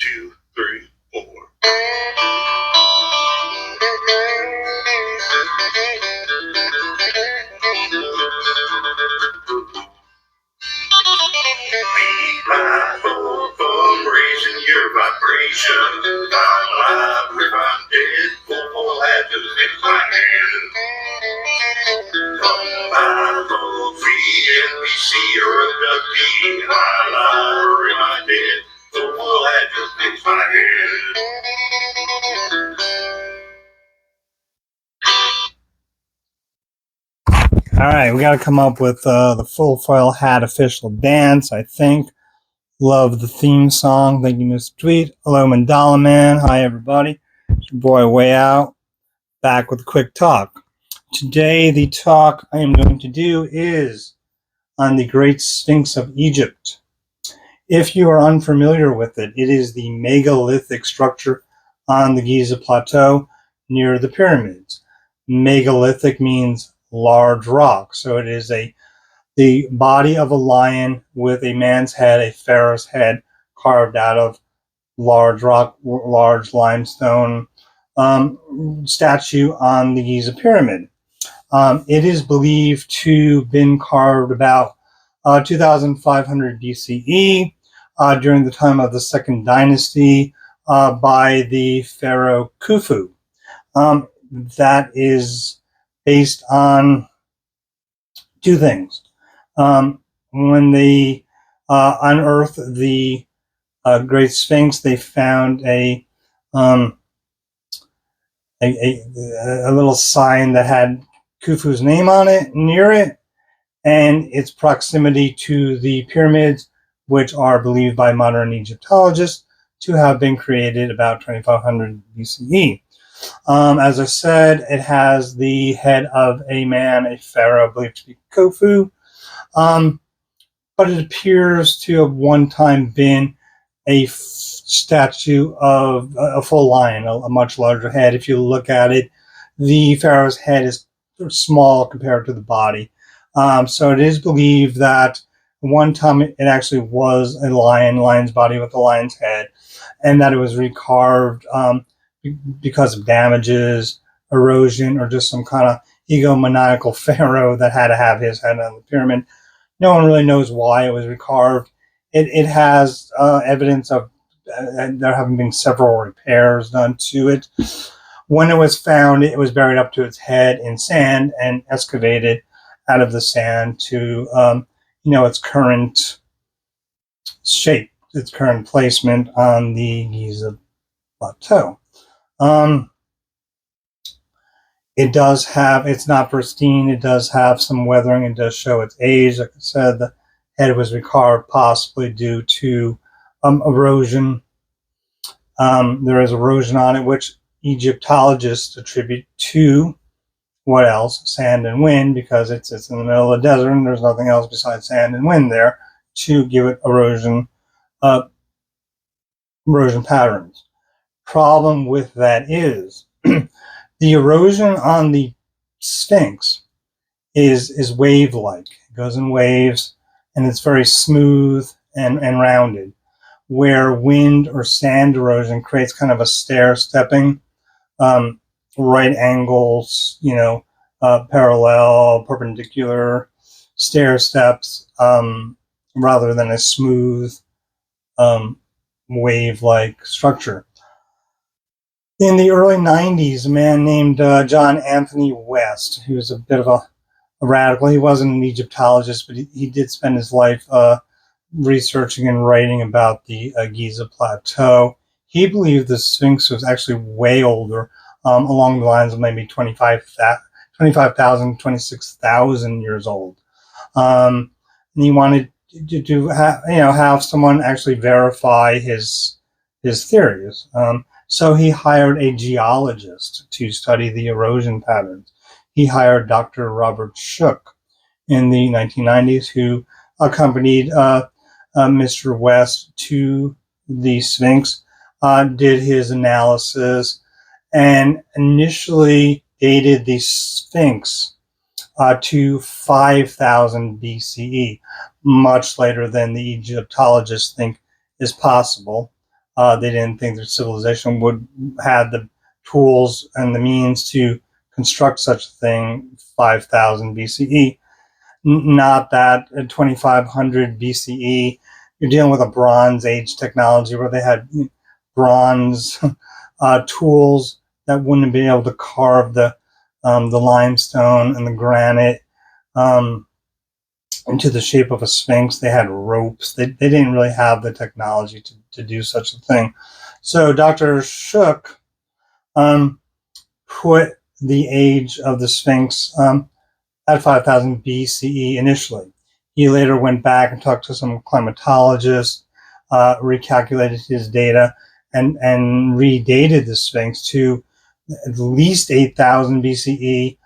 2, 3, 4. Raising your vibration. I'm alive if I'm dead. Football had to fix my hand. Come by the free NBC or abductee. I'm alive or am I dead? Football had to fix my hand. All right, we got to come up with the Full Foil Hat official dance, I think. Love the theme song. Thank you, Mr. Tweet. Hello, Mandala Man. Hi, everybody. It's your boy, Way Out. Back with a quick talk. Today, the talk I am going to do is on the Great Sphinx of Egypt. If you are unfamiliar with it, it is the megalithic structure on the Giza Plateau near the pyramids. Megalithic means large rock, so it is the body of a lion with a man's head, a pharaoh's head, carved out of large rock, large limestone statue on the Giza pyramid. It is believed to have been carved about 2500 BCE during the time of the Second Dynasty by the pharaoh Khufu. That is based on two things. When they unearthed the Great Sphinx, they found a little sign that had Khufu's name on it, near it, and its proximity to the pyramids, which are believed by modern Egyptologists to have been created about 2500 BCE. As I said, it has the head of a man, a pharaoh believed to be Khufu, but it appears to have one time been a statue of a full lion, a much larger head. If you look at it, the pharaoh's head is small compared to the body. So it is believed that one time it actually was a lion's body with a lion's head, and that it was recarved because of damages, erosion, or just some kind of egomaniacal pharaoh that had to have his head on the pyramid. No one really knows why it was recarved. It has evidence of there having been several repairs done to it. When it was found, it was buried up to its head in sand and excavated out of the sand to its current shape, its current placement on the Giza Plateau. It does have, it's not pristine, it does have some weathering, it does show its age. Like I said, the head was recarved possibly due to erosion. There is erosion on it, which Egyptologists attribute to what else? Sand and wind, because it's in the middle of the desert and there's nothing else besides sand and wind there to give it erosion patterns. Problem with that is the erosion on the Sphinx is wave-like. It goes in waves, and it's very smooth and rounded, where wind or sand erosion creates kind of a stair-stepping, right angles, parallel, perpendicular stair steps, rather than a smooth wave-like structure. In the early 90s, a man named John Anthony West, who was a bit of a radical. He wasn't an Egyptologist, but he did spend his life researching and writing about the Giza Plateau. He believed the Sphinx was actually way older, along the lines of maybe 25,000, 26,000 years old. And he wanted to have someone actually verify his theories. So he hired a geologist to study the erosion patterns. He hired Dr. Robert Shook in the 1990s, who accompanied Mr. West to the Sphinx, did his analysis, and initially dated the Sphinx to 5000 BCE, much later than the Egyptologists think is possible. They didn't think their civilization would have the tools and the means to construct such a thing 5,000 BCE. Not that at 2500 BCE, you're dealing with a Bronze Age technology where they had bronze tools that wouldn't have been able to carve the limestone and the granite into the shape of a sphinx. They had ropes. They didn't really have the technology to do such a thing. So Dr. Shook put the age of the Sphinx at 5000 BCE initially. He later went back and talked to some climatologists, recalculated his data, and redated the Sphinx to at least 8000 BCE,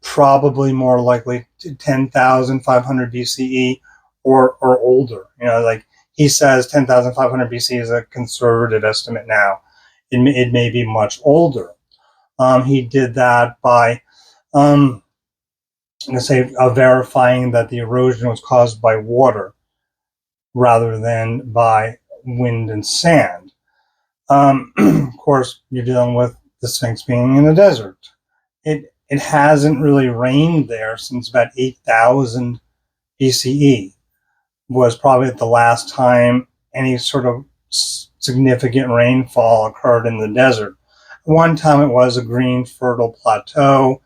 probably more likely to 10,500 BCE or older. Like he says, 10,500 BCE is a conservative estimate now. It may be much older. He did that by verifying that the erosion was caused by water rather than by wind and sand. Of course, you're dealing with the Sphinx being in a desert. It hasn't really rained there since about 8000 BCE was probably the last time any sort of significant rainfall occurred in the desert. One time it was a green, fertile plateau,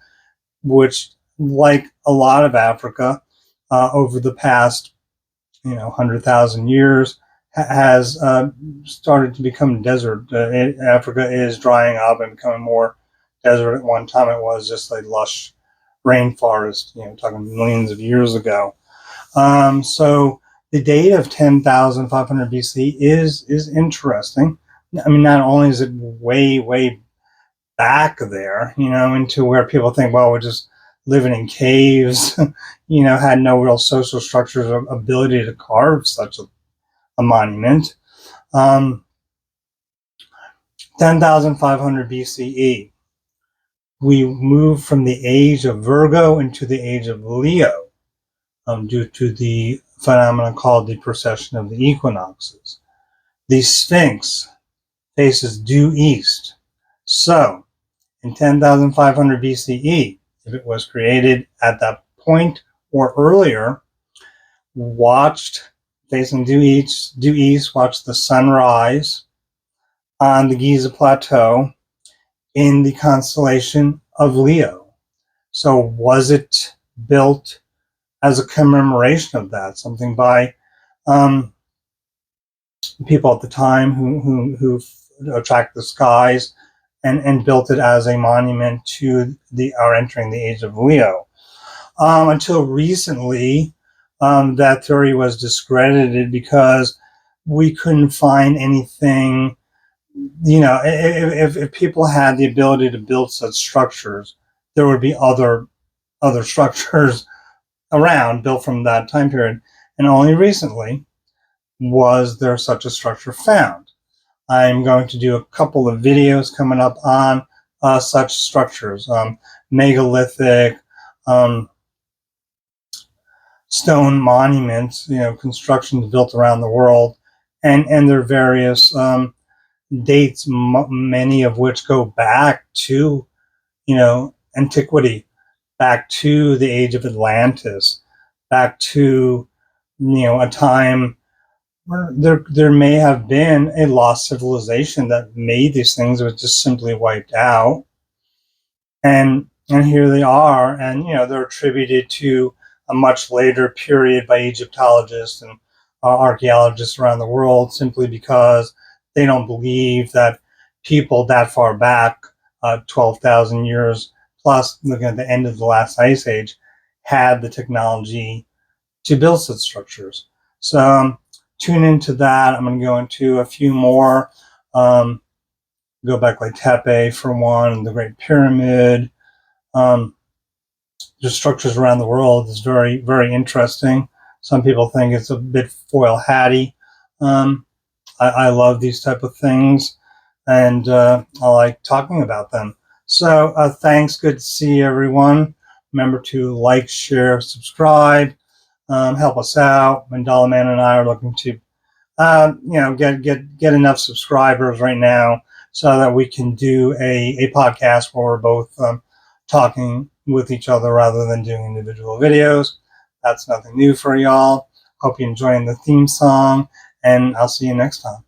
which, like a lot of Africa, over the past 100,000 years, has started to become desert. Africa is drying up and becoming more desert. At one time, it was just a lush rainforest. Talking millions of years ago. So the date of 10,500 BC is interesting. I mean, not only is it way back there, into where people think, well, we're just living in caves, had no real social structures or ability to carve such a monument. 10,500 BCE, we move from the age of Virgo into the age of Leo, due to the phenomenon called the precession of the equinoxes. The Sphinx faces due east. So, in 10,500 BCE, if it was created at that point or earlier, watched facing due east, watched the sun rise on the Giza Plateau in the constellation of Leo. So was it built as a commemoration of that, something by people at the time who tracked the skies and built it as a monument to our entering the age of Leo? Until recently, that theory was discredited because we couldn't find anything. If people had the ability to build such structures, there would be other structures around built from that time period, and only recently was there such a structure found. I'm going to do a couple of videos coming up on such structures, megalithic stone monuments, constructions built around the world, and their various dates, many of which go back to, antiquity, back to the age of Atlantis, back to, a time where there may have been a lost civilization that made these things, was just simply wiped out. And here they are, and they're attributed to a much later period by Egyptologists and archaeologists around the world, simply because they don't believe that people that far back, 12,000 years plus, looking at the end of the last ice age, had the technology to build such structures. So tune into that. I'm going to go into a few more. Go back like Tepe for one, the Great Pyramid. Just structures around the world is very, very interesting. Some people think it's a bit foil hatty. I love these type of things, and I like talking about them. So thanks. Good to see everyone. Remember to like, share, subscribe. Help us out. Mandala Man and I are looking to get enough subscribers right now so that we can do a podcast where we're both talking with each other rather than doing individual videos. That's nothing new for y'all. Hope you're enjoying the theme song, and I'll see you next time.